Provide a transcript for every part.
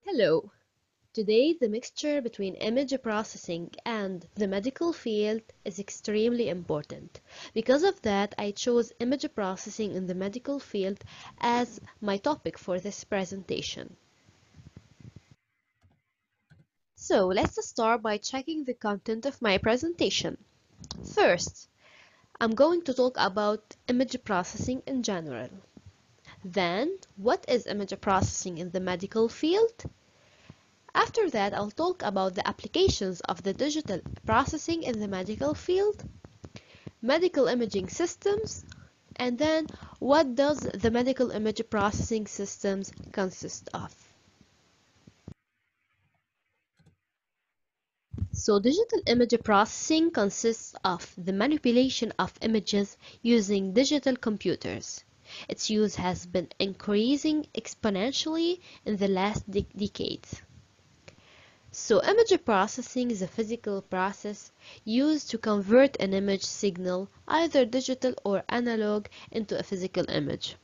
Hello. Today, the mixture between image processing and the medical field is extremely important. Because of that, I chose image processing in the medical field as my topic for this presentation. So, let's start by checking the content of my presentation. First, I'm going to talk about image processing in general. Then, what is image processing in the medical field? After that, I'll talk about the applications of the digital processing in the medical field, medical imaging systems, and then what does the medical image processing systems consist of. So digital image processing consists of the manipulation of images using digital computers. Its use has been increasing exponentially in the last decades. So image processing is a physical process used to convert an image signal, either digital or analog, into a physical image.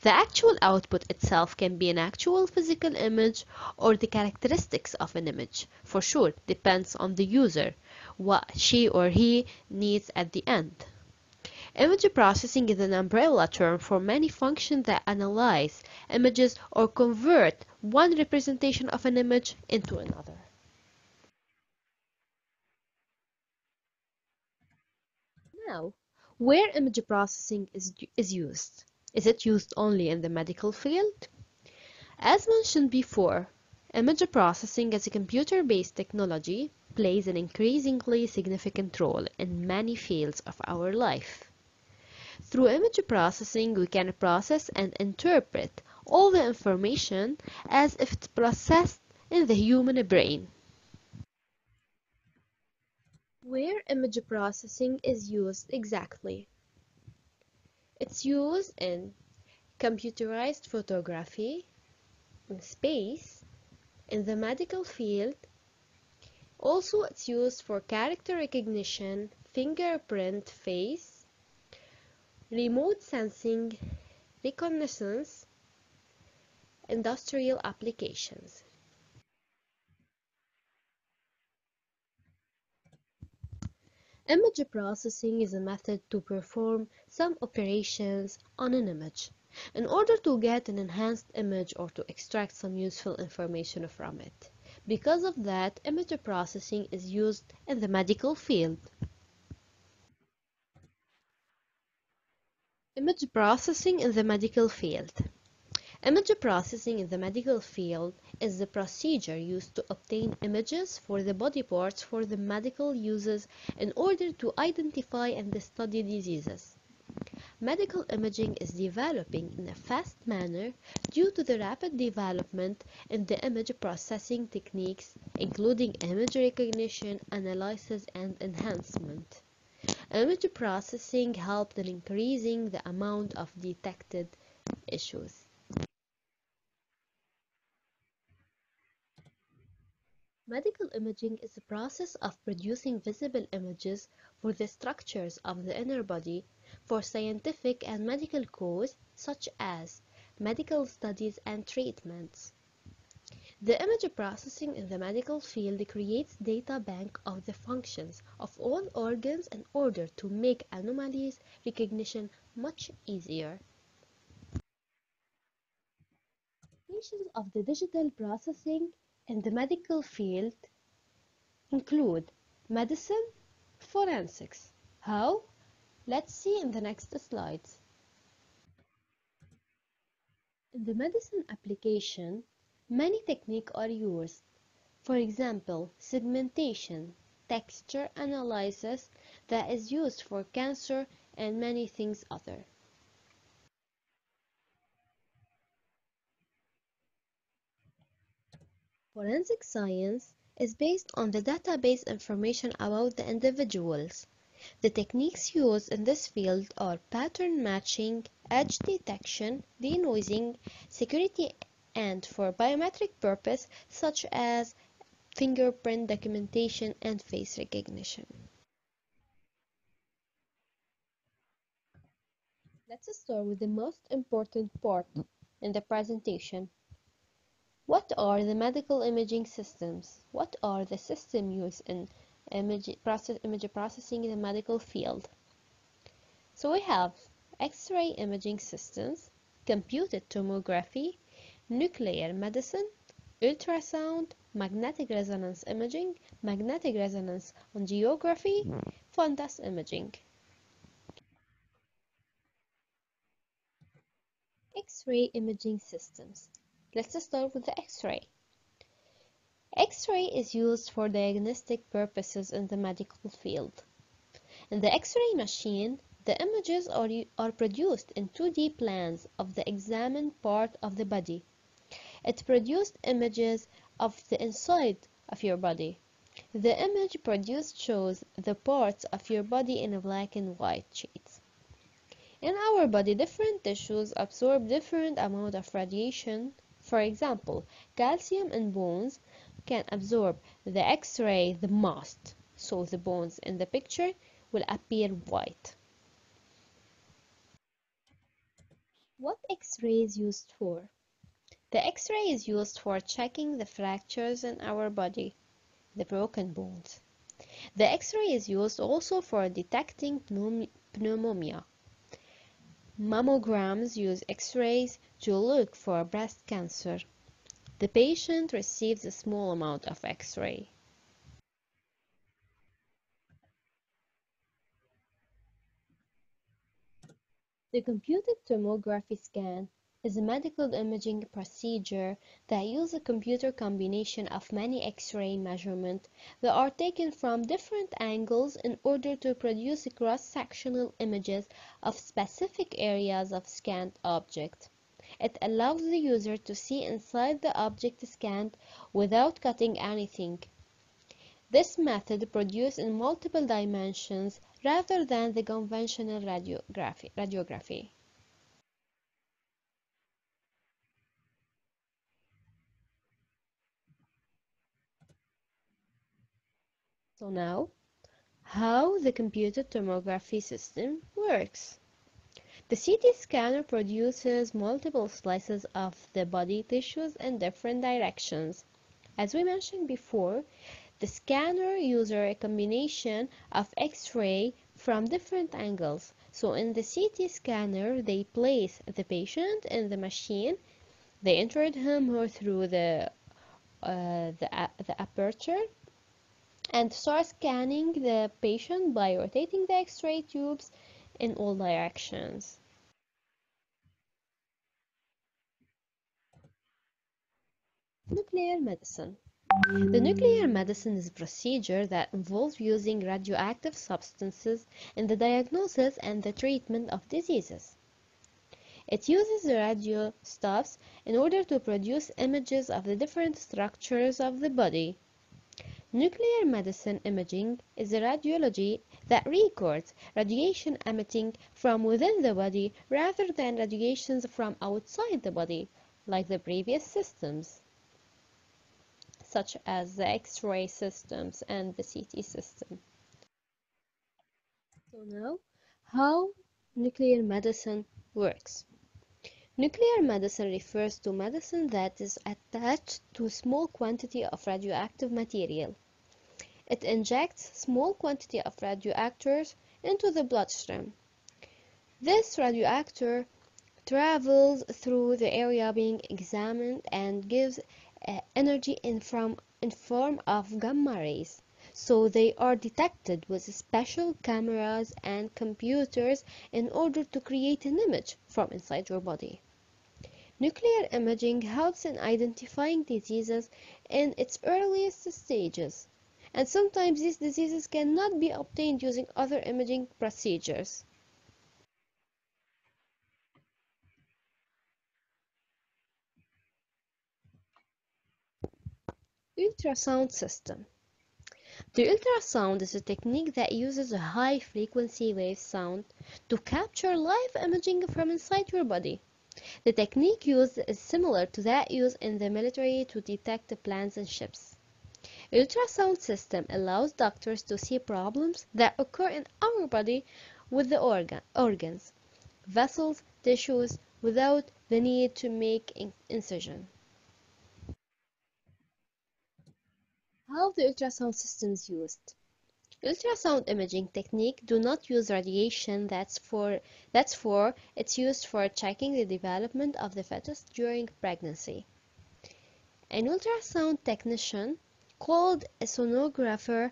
The actual output itself can be an actual physical image or the characteristics of an image. For sure, depends on the user, what she or he needs at the end. Image processing is an umbrella term for many functions that analyze images or convert one representation of an image into another. Now, where image processing is used? Is it used only in the medical field? As mentioned before, image processing as a computer-based technology plays an increasingly significant role in many fields of our life. Through image processing, we can process and interpret all the information as if it's processed in the human brain. Where image processing is used exactly? It's used in computerized photography, in space, in the medical field. Also, it's used for character recognition, fingerprint, face, remote sensing, reconnaissance, industrial applications. Image processing is a method to perform some operations on an image in order to get an enhanced image or to extract some useful information from it. Because of that, image processing is used in the medical field. Image processing in the medical field. Image processing in the medical field is the procedure used to obtain images for the body parts for the medical uses in order to identify and study diseases. Medical imaging is developing in a fast manner due to the rapid development in the image processing techniques, including image recognition, analysis, and enhancement. Image processing helped in increasing the amount of detected issues. Medical imaging is the process of producing visible images for the structures of the inner body for scientific and medical cause such as medical studies and treatments. The image processing in the medical field creates data bank of the functions of all organs in order to make anomalies recognition much easier. Applications of the digital processing in the medical field include medicine, forensics. How? Let's see in the next slides. In the medicine application, many techniques are used. For example, segmentation, texture analysis that is used for cancer and many things other. Forensic science is based on the database information about the individuals. The techniques used in this field are pattern matching, edge detection, denoising, security, and for biometric purpose such as fingerprint documentation and face recognition. Let's start with the most important part in the presentation. What are the medical imaging systems? What are the systems used in image processing in the medical field? So we have X-ray imaging systems, computed tomography, nuclear medicine, ultrasound, magnetic resonance imaging, magnetic resonance angiography, fundus imaging. X-ray imaging systems. Let's start with the X-ray. X-ray is used for diagnostic purposes in the medical field. In the X-ray machine, the images are produced in 2D plans of the examined part of the body. It produced images of the inside of your body. The image produced shows the parts of your body in a black and white shades. In our body, different tissues absorb different amount of radiation. For example, calcium in bones can absorb the X-ray the most, so the bones in the picture will appear white. What X-ray is used for? The X-ray is used for checking the fractures in our body, the broken bones. The X-ray is used also for detecting pneumonia. Mammograms use X-rays to look for breast cancer. The patient receives a small amount of X-ray. The computed tomography scan is a medical imaging procedure that uses a computer combination of many X-ray measurements that are taken from different angles in order to produce cross-sectional images of specific areas of scanned object. It allows the user to see inside the object scanned without cutting anything. This method produces in multiple dimensions rather than the conventional radiography. So now, how the computed tomography system works. The CT scanner produces multiple slices of the body tissues in different directions. As we mentioned before, the scanner uses a combination of X-ray from different angles. So in the CT scanner, they place the patient in the machine. They entered him or through the aperture and start scanning the patient by rotating the X-ray tubes in all directions. Nuclear medicine. The nuclear medicine is a procedure that involves using radioactive substances in the diagnosis and the treatment of diseases. It uses the radio stuffs in order to produce images of the different structures of the body. Nuclear medicine imaging is a radiology that records radiation emitting from within the body rather than radiations from outside the body, like the previous systems, such as the X-ray systems and the CT system. So now, how nuclear medicine works. Nuclear medicine refers to medicine that is attached to a small quantity of radioactive material. It injects small quantity of radioactors into the bloodstream. This radioactor travels through the area being examined and gives energy in form of gamma rays. So they are detected with special cameras and computers in order to create an image from inside your body. Nuclear imaging helps in identifying diseases in its earliest stages, and sometimes these diseases cannot be obtained using other imaging procedures. Ultrasound system. The ultrasound is a technique that uses a high-frequency wave sound to capture live imaging from inside your body. The technique used is similar to that used in the military to detect planes and ships. Ultrasound system allows doctors to see problems that occur in our body with the organs, vessels, tissues without the need to make incision. How the ultrasound system is used. Ultrasound imaging technique do not use radiation. It's used for checking the development of the fetus during pregnancy. An ultrasound technician called a sonographer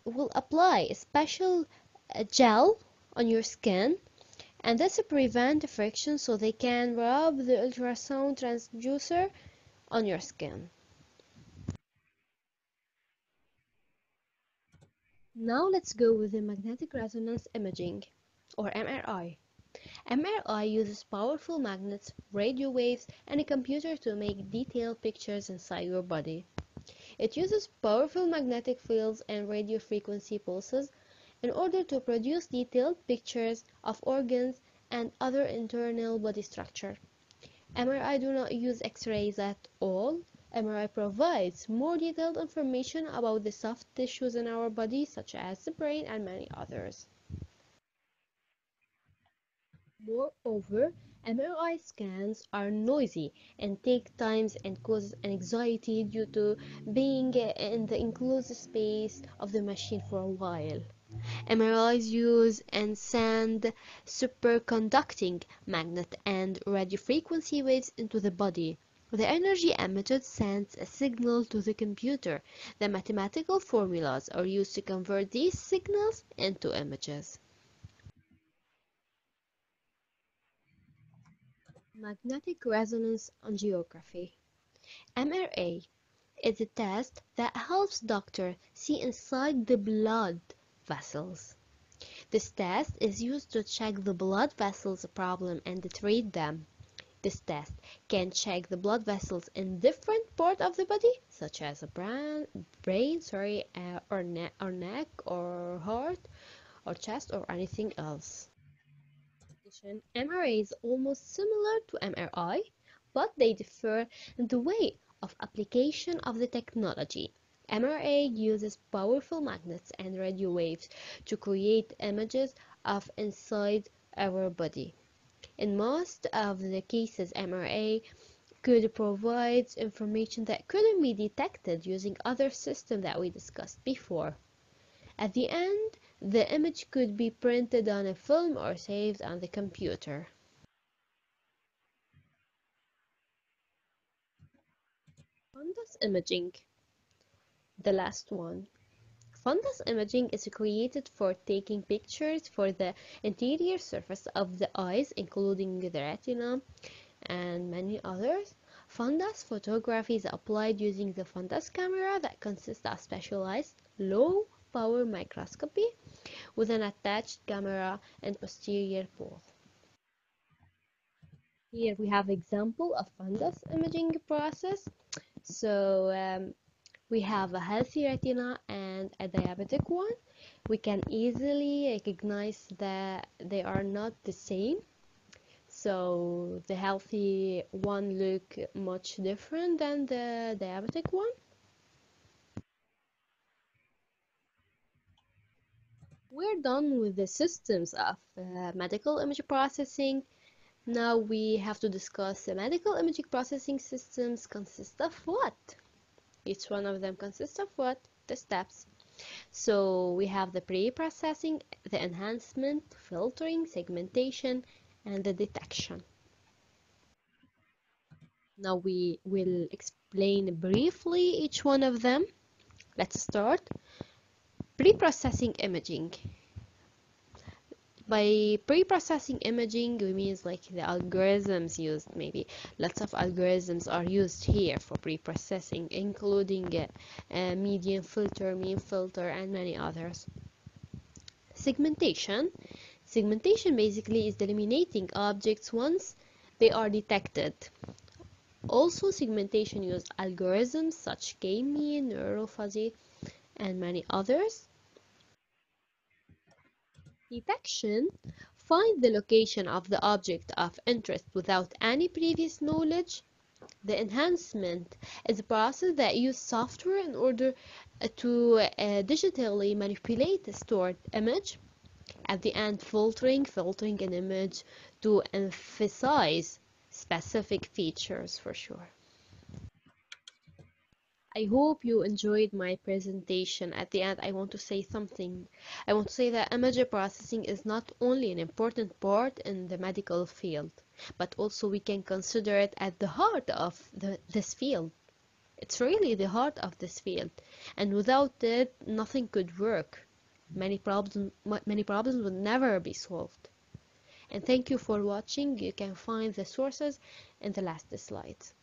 will apply a special gel on your skin, and this will prevent friction so they can rub the ultrasound transducer on your skin. Now let's go with the magnetic resonance imaging, or MRI. MRI uses powerful magnets, radio waves, and a computer to make detailed pictures inside your body. It uses powerful magnetic fields and radio frequency pulses in order to produce detailed pictures of organs and other internal body structure. MRI do not use X-rays at all. MRI provides more detailed information about the soft tissues in our body, such as the brain and many others. Moreover, MRI scans are noisy and take time and cause anxiety due to being in the enclosed space of the machine for a while. MRIs use and send superconducting magnet and radio frequency waves into the body. The energy emitted sends a signal to the computer. The mathematical formulas are used to convert these signals into images. Magnetic resonance angiography (MRA) is a test that helps doctors see inside the blood vessels. This test is used to check the blood vessels problem and treat them. This test can check the blood vessels in different parts of the body, such as a brain, or neck, or heart, or chest, or anything else. MRA is almost similar to MRI, but they differ in the way of application of the technology. MRA uses powerful magnets and radio waves to create images of inside our body. In most of the cases, MRA could provide information that couldn't be detected using other systems that we discussed before. At the end, the image could be printed on a film or saved on the computer. Fundus imaging, the last one. Fundus imaging is created for taking pictures for the interior surface of the eyes, including the retina and many others. Fundus photography is applied using the fundus camera that consists of specialized low power microscopy with an attached camera and posterior pole. Here we have example of fundus imaging process. We have a healthy retina and a diabetic one. We can easily recognize that they are not the same. So the healthy one look much different than the diabetic one. We're done with the systems of medical image processing. Now we have to discuss the medical imaging processing systems consist of what? Each one of them consists of what? The steps. So we have the pre-processing, the enhancement, filtering, segmentation, and the detection. Now we will explain briefly each one of them. Let's start. Pre-processing imaging. By pre-processing imaging, we mean like the algorithms used. Maybe lots of algorithms are used here for pre-processing, including median filter, mean filter, and many others. Segmentation. Segmentation basically is eliminating objects once they are detected. Also, segmentation uses algorithms such K-mean, neurofuzzy, and many others. Detection. Find the location of the object of interest without any previous knowledge. The enhancement is a process that uses software in order to digitally manipulate the stored image. At the end, filtering an image to emphasize specific features for sure. I hope you enjoyed my presentation. At the end, I want to say something. I want to say that image processing is not only an important part in the medical field, but also we can consider it at the heart of this field. It's really the heart of this field, and without it, nothing could work. Many problems would never be solved. And thank you for watching. You can find the sources in the last slides.